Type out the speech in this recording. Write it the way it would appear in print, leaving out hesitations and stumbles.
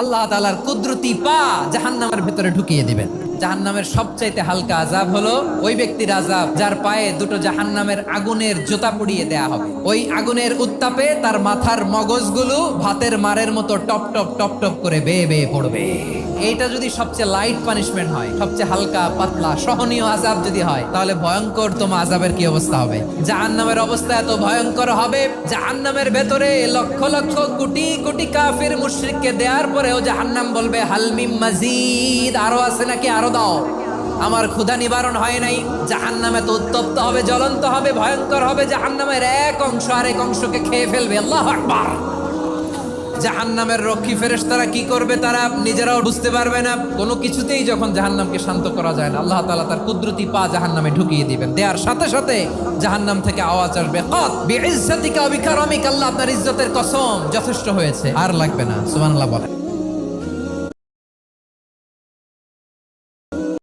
আল্লাহ তাআলার কুদরতি পা জাহান্নামের ভিতরে ঢুকিয়ে দিবেন। জাহান্নামের সবচাইতে হালকা আযাব হলো ওই ব্যক্তির আযাব যার পায়ে দুটো জাহান্নামের আগুনের জুতা পুড়িয়ে দেয়া হবে। ওই আগুনের উত্তাপে তার মাথার মগজগুলো ভাতের মারের মতো টপ টপ টপ টপ করে বেয়ে বেয়ে পড়বে। এইটা যদি সবচেয়ে লাইট পানিশমেন্ট হয়, সবচেয়ে হালকা পাতলা সহনীয় আযাব যদি হয়, তাহলে ভয়ঙ্কর তোমার আযাবের কি অবস্থা হবে? জাহান্নামের অবস্থা এত ভয়ঙ্কর হবে, জাহান্নামের ভেতরে লক্ষ লক্ষ কোটি কোটি কাফির মুশরিককে দেওয়ার পরেও জাহান্নাম বলবে হাল মিম মাজিদ, আরো আছে নাকি, আরো দাও, আমার ক্ষুধা নিবারণ হয় নাই। জাহান্নামে তো উত্তপ্ত হবে, জ্বলন্ত হবে, ভয়ঙ্কর হবে। জাহান্নামের এক অংশ আরেক অংশকে খেয়ে ফেলবে। আল্লাহু আকবার। জাহান্নামের রক্ষী ফেরেশতারা কি করবে তারা নিজেরাও বুঝতে পারবে না। কোনো কিছুতেই যখন জাহান্নামকে শান্ত করা যায় না, আল্লাহ তাআলা তার কুদরতি পা জাহান্নামে ঢুকিয়ে দিবেন। দেওয়ার সাথে সাথে জাহান্নাম থেকে আওয়াজ আসবে, কাত বিইজ্জাতিকা ওয়া বিকারামিকা, আল্লাহ আপনার ইজ্জতের কসম, যথেষ্ট হয়েছে, আর লাগবে না। সুবহানাল্লাহ বলেন।